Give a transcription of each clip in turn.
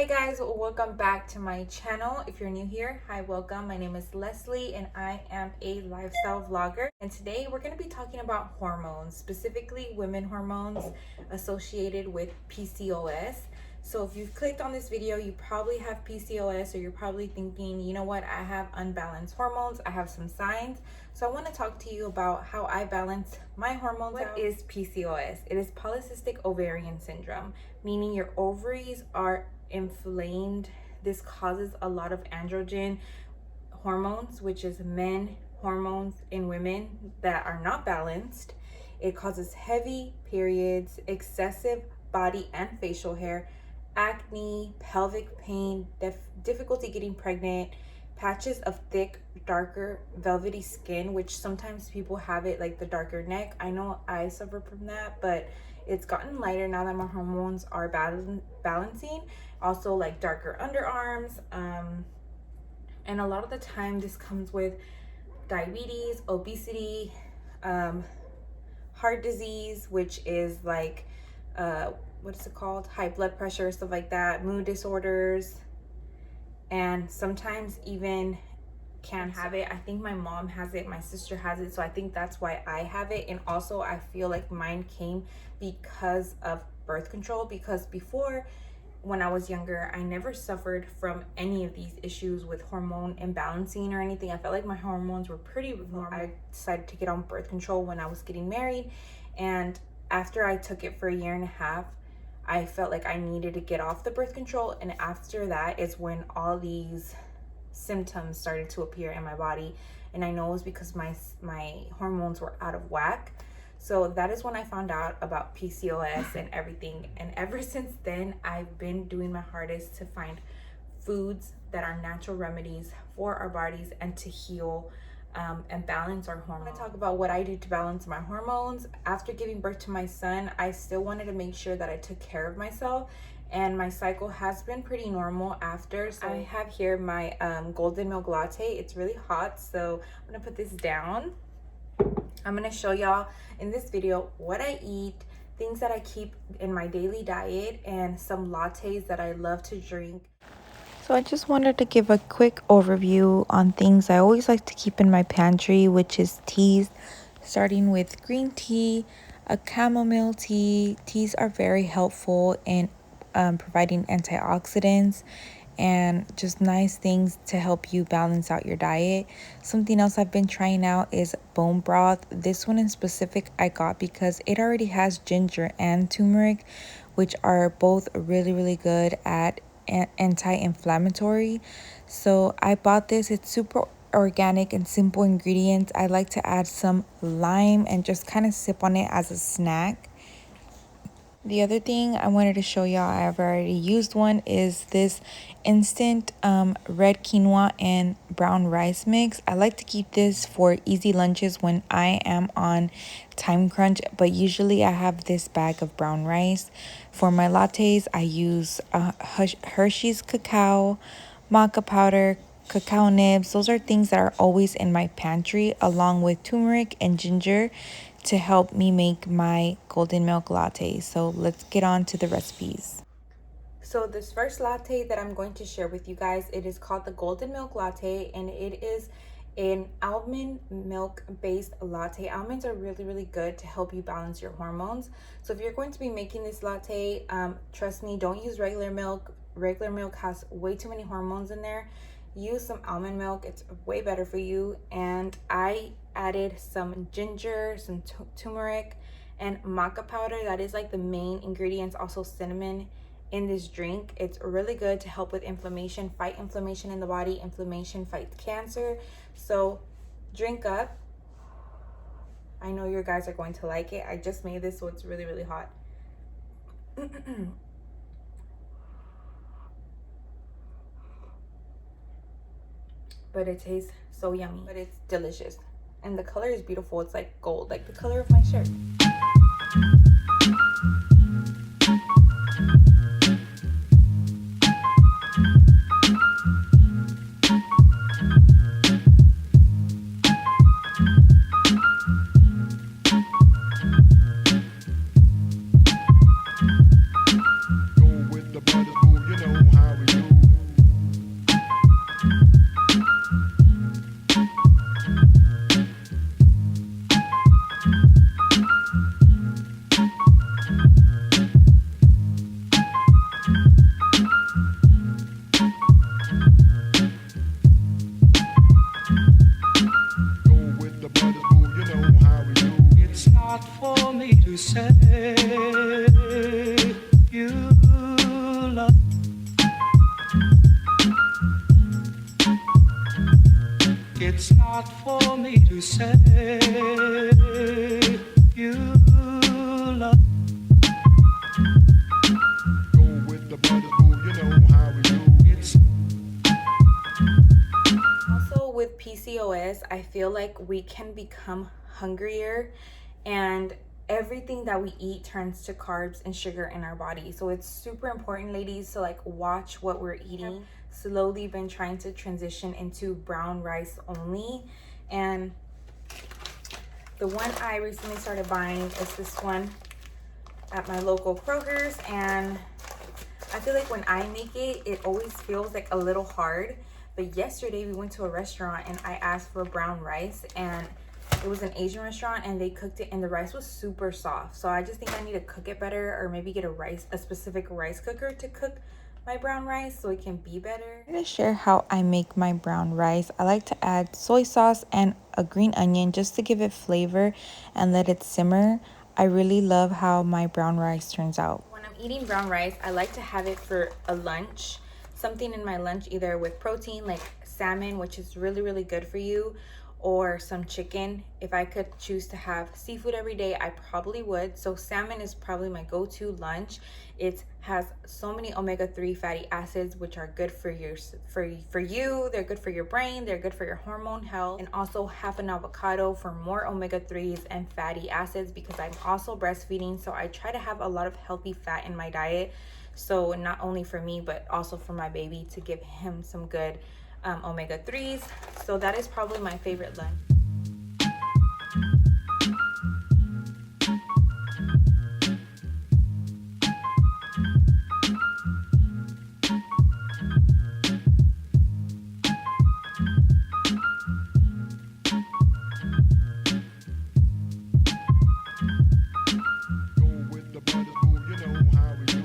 Hey guys, welcome back to my channel. If you're new here, hi, welcome. My name is Leslie and I am a lifestyle vlogger. And today we're going to be talking about hormones, specifically women hormones associated with PCOS. So if you've clicked on this video, you probably have PCOS, or you're probably thinking, you know what, I have unbalanced hormones. I have some signs. So I want to talk to you about how I balance my hormones. What is PCOS? It is polycystic ovarian syndrome, meaning your ovaries are inflamed. This causes a lot of androgen hormones, which is men hormones in women that are not balanced. It causes heavy periods, excessive body and facial hair, acne, pelvic pain, difficulty getting pregnant, patches of thick, darker, velvety skin, which sometimes people have it like the darker neck. I know I suffer from that, but it's gotten lighter now that my hormones are balancing. Also, like darker underarms, and a lot of the time this comes with diabetes, obesity, heart disease, which is like what's it called, high blood pressure, stuff like that, mood disorders, and sometimes even can have it. I think my mom has it, my sister has it, so I think that's why I have it. And also I feel like mine came because of birth control, because before, when I was younger, I never suffered from any of these issues with hormone imbalancing or anything. I felt like my hormones were pretty normal. I decided to get on birth control when I was getting married, and after I took it for a year and a half, I felt like I needed to get off the birth control. And after that is when all these symptoms started to appear in my body, and I know it was because my hormones were out of whack. So that is when I found out about PCOS and everything, and ever since then I've been doing my hardest to find foods that are natural remedies for our bodies and to heal and balance our hormones. I'm going to talk about what I do to balance my hormones. After giving birth to my son, I still wanted to make sure that I took care of myself, and my cycle has been pretty normal after. So I have here my golden milk latte. It's really hot, so I'm gonna put this down. I'm gonna show y'all in this video what I eat, things that I keep in my daily diet, and some lattes that I love to drink. So I just wanted to give a quick overview on things I always like to keep in my pantry, which is teas, starting with green tea, a chamomile tea. Teas are very helpful in providing antioxidants and just nice things to help you balance out your diet. Something else I've been trying out is bone broth. This one in specific I got because it already has ginger and turmeric, which are both really good at anti-inflammatory. So I bought this. It's super organic and simple ingredients. I like to add some lime and just kind of sip on it as a snack. The other thing I wanted to show y'all, I've already used one, is this instant red quinoa and brown rice mix. I like to keep this for easy lunches when I am on time crunch, but usually I have this bag of brown rice. For my lattes, I use Hershey's cacao, maca powder, cacao nibs. Those are things that are always in my pantry, along with turmeric and ginger to help me make my golden milk latte. So let's get on to the recipes. So this first latte that I'm going to share with you guys, it is called the golden milk latte, and it is an almond milk based latte. Almonds are really good to help you balance your hormones. So if you're going to be making this latte, trust me, don't use regular milk. Regular milk has way too many hormones in there. Use some almond milk, it's way better for you. And I added some ginger, some turmeric, and maca powder. That is like the main ingredients. Also cinnamon in this drink. It's really good to help with inflammation, fight inflammation in the body. Inflammation fights cancer. So drink up. I know you guys are going to like it. I just made this, so it's really hot. But it tastes so yummy, but it's delicious, and the color is beautiful. It's like gold, like the color of my shirt. Go with the brothers, boo, you know how It's not for me to say you love. Go with the brothers, boo, you know how we do. It's also with PCOS, I feel like we can become hungrier, and everything that we eat turns to carbs and sugar in our body. So it's super important, ladies, to like watch what we're eating. Slowly been trying to transition into brown rice only, and the one I recently started buying is this one at my local Kroger's, and I feel like when I make it, it always feels like a little hard. But yesterday we went to a restaurant and I asked for brown rice, and it was an Asian restaurant and they cooked it and the rice was super soft. So I just think I need to cook it better, or maybe get a specific rice cooker to cook my brown rice so it can be better. I'm going to share how I make my brown rice. I like to add soy sauce and a green onion just to give it flavor and let it simmer. I really love how my brown rice turns out. When I'm eating brown rice, I like to have it for a lunch. Something in my lunch, either with protein like salmon, which is really, really good for you, or some chicken. If I could choose to have seafood every day, I probably would. So salmon is probably my go-to lunch. It has so many omega-3 fatty acids, which are good for your for you. They're good for your brain, they're good for your hormone health. And also half an avocado for more omega-3s and fatty acids, because I'm also breastfeeding, so I try to have a lot of healthy fat in my diet. So not only for me, but also for my baby, to give him some good omega-3s. So that is probably my favorite lunch. go with the brothers, boo, you know how we do.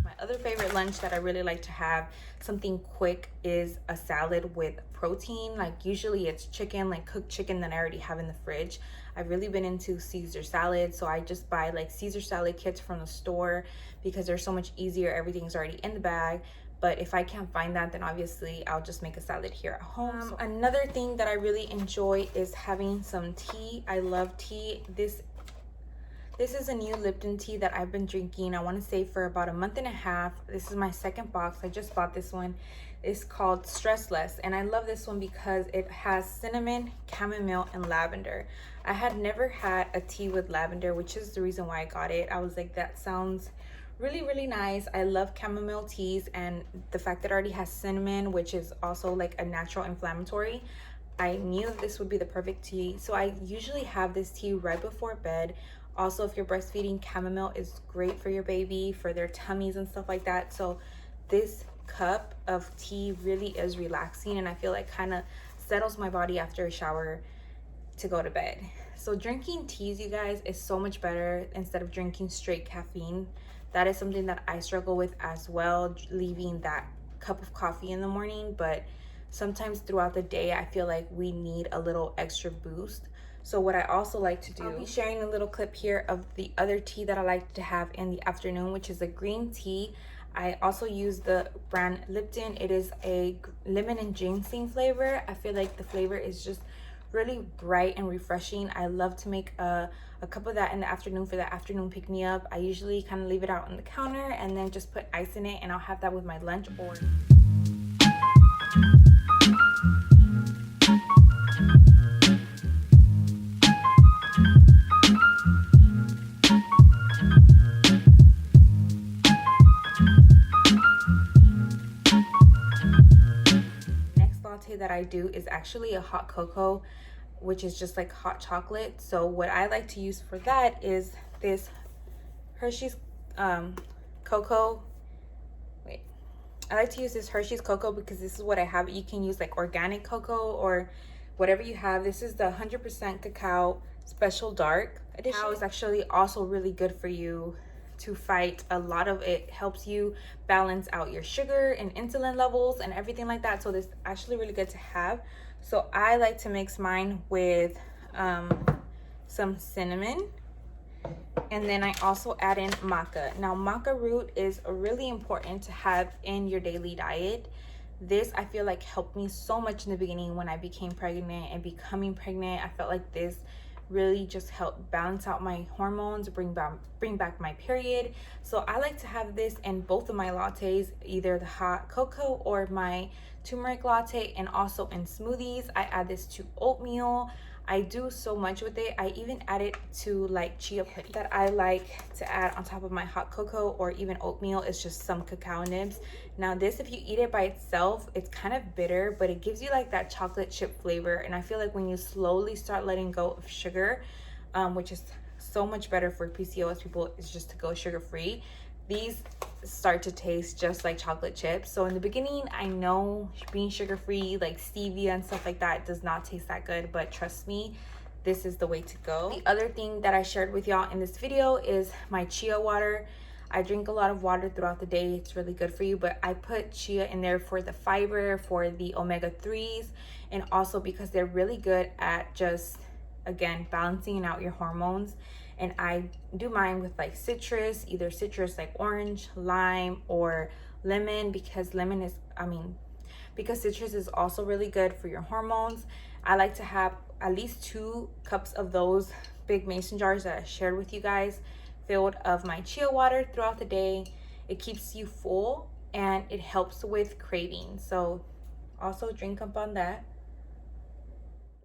My other favorite lunch that I really like to have, something quick, is a salad with protein. Like usually it's chicken, like cooked chicken that I already have in the fridge. I've really been into Caesar salad, so I just buy like Caesar salad kits from the store because they're so much easier. Everything's already in the bag. But if I can't find that, then obviously I'll just make a salad here at home. Another thing that I really enjoy is having some tea. I love tea. This is a new Lipton tea that I've been drinking, I want to say, for about a month and a half. This is my second box. I just bought this one. It's called Stress Less, and I love this one because it has cinnamon, chamomile, and lavender. I had never had a tea with lavender, which is the reason why I got it. I was like, that sounds really, really nice. I love chamomile teas, and the fact that it already has cinnamon, which is also like a natural inflammatory, I knew this would be the perfect tea. So I usually have this tea right before bed. Also, if you're breastfeeding, chamomile is great for your baby, for their tummies and stuff like that. So this cup of tea really is relaxing, and I feel like kind of settles my body after a shower to go to bed. So drinking teas, you guys, is so much better instead of drinking straight caffeine. That is something that I struggle with as well, leaving that cup of coffee in the morning. But sometimes throughout the day, I feel like we need a little extra boost. So what I also like to do, I'll be sharing a little clip here of the other tea that I like to have in the afternoon, which is a green tea. I also use the brand Lipton. It is a lemon and ginseng flavor. I feel like the flavor is just really bright and refreshing. I love to make a cup of that in the afternoon for that afternoon pick-me-up. I usually kind of leave it out on the counter and then just put ice in it, and I'll have that with my lunch. Or latte that I do is actually a hot cocoa, which is just like hot chocolate. So what I like to use for that is this Hershey's cocoa. Wait, I like to use this Hershey's cocoa because this is what I have. You can use like organic cocoa or whatever you have. This is the 100% cacao special dark edition. Cacao is actually also really good for you to fight a lot of it. Helps you balance out your sugar and insulin levels and everything like that. So this is actually really good to have. So I like to mix mine with some cinnamon And then I also add in maca. Now, maca root is really important to have in your daily diet. This, I feel like, helped me so much in the beginning when I became pregnant and becoming pregnant. I felt like this really just helped balance out my hormones, bring back my period. So I like to have this in both of my lattes, either the hot cocoa or my turmeric latte, and also in smoothies. I add this to oatmeal. I do so much with it. I even add it to like chia pudding. That I like to add on top of my hot cocoa or even oatmeal is just some cacao nibs. Now this, if you eat it by itself, it's kind of bitter, but it gives you like that chocolate chip flavor. And I feel like when you slowly start letting go of sugar, which is so much better for PCOS people, is just to go sugar free, these start to taste just like chocolate chips. So in the beginning, I know being sugar free, like stevia and stuff like that, does not taste that good, but trust me, this is the way to go. The other thing that I shared with y'all in this video is my chia water. I drink a lot of water throughout the day. It's really good for you, but I put chia in there for the fiber, for the omega-3s, and also because they're really good at just, again, balancing out your hormones. And I do mine with like citrus, either citrus like orange, lime, or lemon, because lemon is, because citrus is also really good for your hormones. I like to have at least 2 cups of those big mason jars that I shared with you guys filled of my chia water throughout the day. It keeps you full and it helps with craving. So also drink up on that.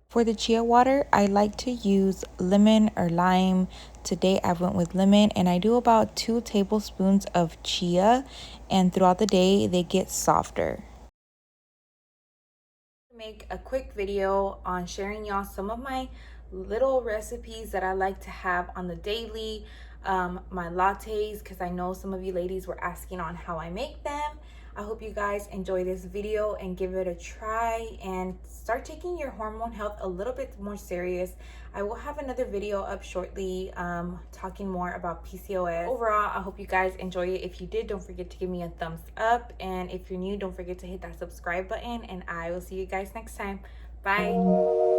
For the chia water, I like to use lemon or lime. Today I went with lemon, and I do about 2 tablespoons of chia, and throughout the day they get softer. Make a quick video on sharing y'all some of my little recipes that I like to have on the daily. My lattes, because I know some of you ladies were asking on how I make them. I hope you guys enjoy this video and give it a try and start taking your hormone health a little bit more serious. I will have another video up shortly talking more about PCOS. Overall, I hope you guys enjoy it. If you did, don't forget to give me a thumbs up. And if you're new, don't forget to hit that subscribe button. And I will see you guys next time. Bye.